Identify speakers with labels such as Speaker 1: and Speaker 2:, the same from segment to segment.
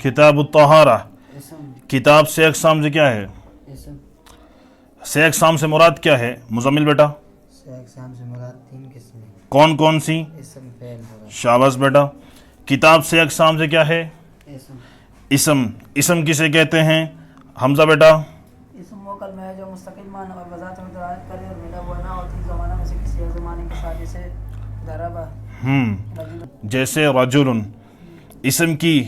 Speaker 1: کتاب الطہارہ.
Speaker 2: اسم.
Speaker 1: کتاب سے اقسام سے کیا ہے؟
Speaker 2: اسم.
Speaker 1: سے اقسام سے مراد کیا ہے مزمل بیٹا؟
Speaker 2: سے اقسام سے مراد 3 قسمیں.
Speaker 1: کون کون سی؟
Speaker 2: اسم، فعل، حرف.
Speaker 1: شاباش بیٹا. کتاب سے اقسام سے کیا ہے؟
Speaker 2: اسم.
Speaker 1: اسم. اسم کسے کہتے ہیں حمزہ بیٹا؟
Speaker 3: اسم وہ کلمہ ہے جو مستقل معنی اور بذات میں دلالت کرے اور ملا ہوا نہ ہوتی زمانہ میں سے کسی ایک زمانے کے ساتھ، جیسے ضربہ، رجل.
Speaker 1: جیسے رجل. اسم کی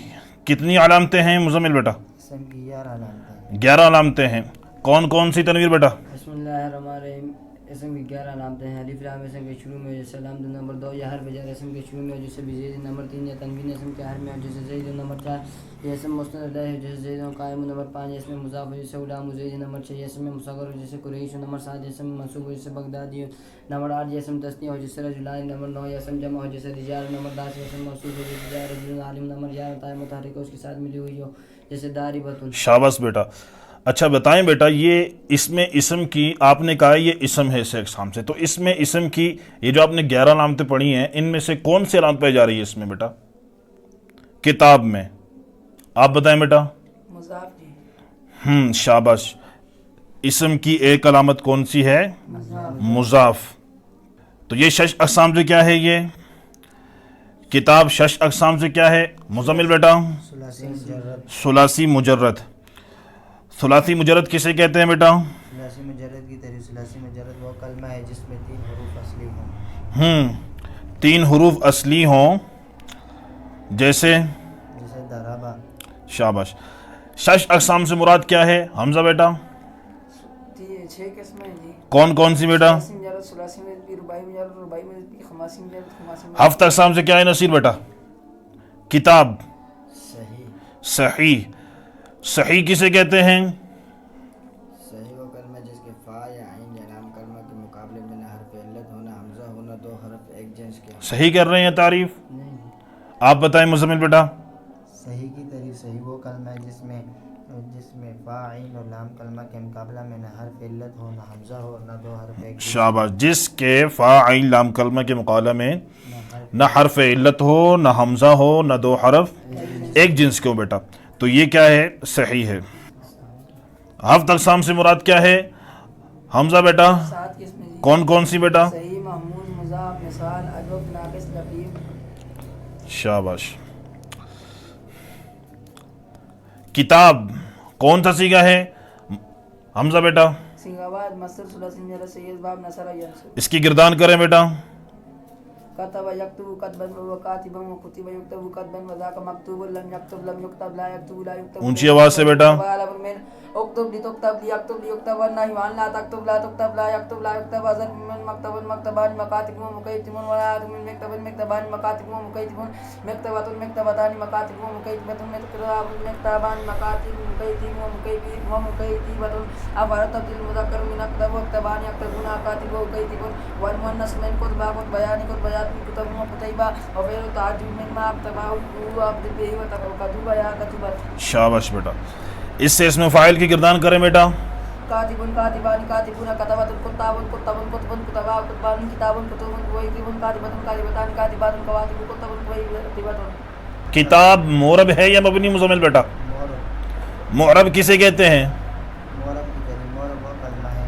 Speaker 1: کتنی علامتیں ہیں مزمل بیٹا؟
Speaker 2: اسم کی 11 علامتیں.
Speaker 1: 11 علامتیں ہیں. کون کون سی تنویر بیٹا؟
Speaker 2: بسم اللہ الرحمن الرحیم. اسم کی 11 علامتیں ہیں. الف لام اسم کے شروع میں جیسے علامت نمبر 2 یا حرف جر اسم کے شروع میں جیسے بزید نمبر 3 یا تنوین اسم کے حرف میں جیسے زید نمبر 4 یہ اسم مستند ہے جیسے زید قائم نمبر 5 اس میں مضاف ہے جیسے غلام زید نمبر 6 اس میں مصغر جیسے قریش نمبر 7 اسم منصوب جیسے بغدادی نمبر 8 یہ اسم تثنیہ ہو جیسے رجلان نمبر 9 یہ اسم جمع ہو جیسے رجال نمبر 10 اسم موصوف ہے جیسے جار رجل عالم نمبر 11 تاء متحرک اس کے ساتھ ملی ہوئی ہو جیسے داربۃ.
Speaker 1: شاباش بیٹا. اچھا بتائیں بیٹا یہ اس میں اسم کی آپ نے کہا یہ اسم ہے سے اقسام سے، تو اس میں اسم کی یہ جو آپ نے 11 علامتیں پڑھی ہیں ان میں سے کون سی علامت پائی جا رہی ہے اس میں بیٹا کتاب میں؟ آپ بتائیں بیٹا.
Speaker 3: مضاف جی.
Speaker 1: شاباش. اسم کی ایک علامت کون سی ہے؟ مضاف. تو یہ 6 اقسام سے کیا ہے؟ یہ کتاب 6 اقسام سے کیا ہے مزمل بیٹا؟
Speaker 2: ثلاثی مجرد.
Speaker 1: ثلاثی مجرد. ثلاثی مجرد کسے کہتے ہیں بیٹا؟
Speaker 2: ثلاثی مجرد کی تعریف. ثلاثی مجرد وہ کلمہ ہے جس میں 3 حروف اصلی ہوں.
Speaker 1: 3 حروف اصلی ہوں جیسے
Speaker 2: ضربہ.
Speaker 1: شاباش. 6 اقسام سے مراد کیا ہے حمزہ بیٹا؟
Speaker 3: 6 قسمیں ہیں جی.
Speaker 1: کون کون سی بیٹا؟
Speaker 3: ثلاثی مجرد، ثلاثی مجرد، رباعی مجرد، رباعی مجرد، خماسی مجرد، خماسی مجرد.
Speaker 1: 7 اقسام سے کیا ہے نصیر بیٹا؟ کتاب
Speaker 2: صحیح.
Speaker 1: صحیح. صحیح کسے کہتے ہیں؟
Speaker 2: صحیح وہ کلمہ جس کے فا یا عین یا لام کلمہ کے مقابلے میں نہ حرف علت ہونا حمزہ ہونا 2 حرف ایک جنس کے.
Speaker 1: صحیح کر رہے ہیں تعریف؟
Speaker 2: نہیں.
Speaker 1: آپ بتائیں مزمل بیٹا.
Speaker 2: صحیح کی تعریف. صحیح وہ کلمہ ہے جس میں فا عین اور لام کلمہ کے مقابلہ میں نہ حرف علت ہو نہ حمزہ ہو نہ 2 حرف ایک جنس.
Speaker 1: شاباش. جس کے فا عین لام کلمہ کے مقابلہ میں نہ حرف علت ہو نہ حمزہ ہو نہ 2 حرف ایک جنس کے ہو بیٹا، تو یہ کیا ہے؟ صحیح ہے. 7 اقسام سے مراد کیا ہے حمزہ بیٹا؟
Speaker 3: 7 قسمیں جی.
Speaker 1: کون کون سی بیٹا؟
Speaker 3: صحیح، محمود، مضاف، مثال، عجب، ناقص، لطیف.
Speaker 1: شاباش. کتاب کون سا سیگا ہے حمزہ بیٹا؟
Speaker 3: سنگاواد، مصر، ثلاثی مجرد، سید، باب، نصر، ینصر.
Speaker 1: اس کی گردان کریں بیٹا.
Speaker 3: كتب يكتب كتبا وهو كاتب وكتب يكتب كتبا وذاك مكتوب لم يكتب لم يكتب لا يكتب لا يكتب.
Speaker 1: اونچی آواز سے بیٹا.
Speaker 3: اكتب لتكتب ليكتب ليكتب والنهي عن لا تكتب لا تكتب لا يكتب لا يكتب أزل من مكتب مكتبان مكاتب ومكيتب ولا من مكتب مكتبان مكاتب ومكيتب مكتبة مكتبتان مكاتب ومكيتبة مكتبان مكاتب مكيتب ومكيتبة. أفرد تبديل المذكر من أكتب وكتبان يكتبون كاتب وكيتب والمؤنث من كتب كتبيان كتبيات من كتب وكتيبة وفعل تعجب من ما أكتبه وأبدل به وكتب يا كتبت.
Speaker 1: شاباش بیٹا. اس سے اسم فاعل کی گردان کریں بیٹا.
Speaker 3: کاتبن کاتبان کاتبون کتبۃ کتابن کتبن کتبن کتبا کتبان کتابن کتبن کویتبن کاتبۃ کاتبتان کاتبات کواتب کتبن کویتبۃ.
Speaker 1: کتاب معرب ہے یا مبنی مزمل بیٹا؟ معرب کسے کہتے ہیں؟
Speaker 2: معرب کی تعریف. معرب وہ کلمہ ہے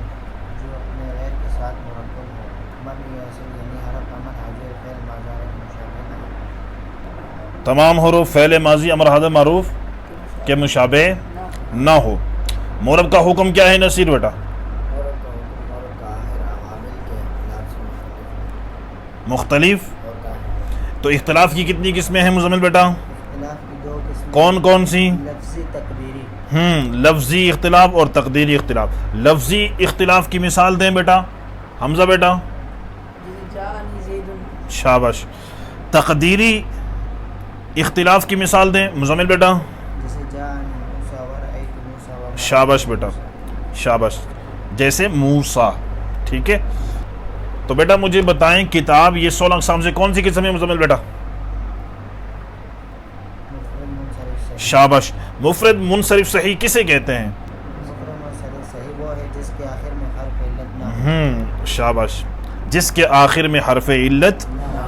Speaker 2: جو اپنے غیر کے ساتھ مرکب ہو. مبنی اصل یعنی حرف امر حاضر فعل ماضی مشابہ نہ.
Speaker 1: تمام حروف فعل ماضی امر حاضر معروف کے مشابہ نہ ہو. معرب کا حکم کیا ہے نصیر بیٹا؟
Speaker 2: معرب کا حکم معرب کا آخر عوامل کے اختلاف سے
Speaker 1: مختلف.
Speaker 2: ہوتا ہے.
Speaker 1: تو اختلاف کی کتنی قسمیں ہیں مزمل بیٹا؟
Speaker 2: اختلاف کی 2 قسمیں.
Speaker 1: کون کون سی؟
Speaker 2: لفظی تقدیری.
Speaker 1: لفظی اختلاف اور تقدیری اختلاف. لفظی اختلاف کی مثال دیں بیٹا حمزہ بیٹا.
Speaker 3: جاءنی زید.
Speaker 1: شاباش. تقدیری اختلاف کی مثال دیں مزمل بیٹا.
Speaker 2: جیسے جاءنی موسیٰ ورأیت موسیٰ وما.
Speaker 1: شاباش بیٹا. شاباش. جیسے موسیٰ. ٹھیک ہے. تو بیٹا مجھے بتائیں کتاب یہ 16 اقسام سے کون سی قسم ہے مزمل بیٹا؟
Speaker 2: مفرد منصرف صحیح.
Speaker 1: شاباش. مفرد منصرف صحیح کسے کہتے ہیں؟
Speaker 2: مفرد منصرف صحیح وہ ہے جس کے آخر میں حرف علت نہ ہو.
Speaker 1: شاباش. جس کے آخر میں حرف علت.
Speaker 2: نہ ہو.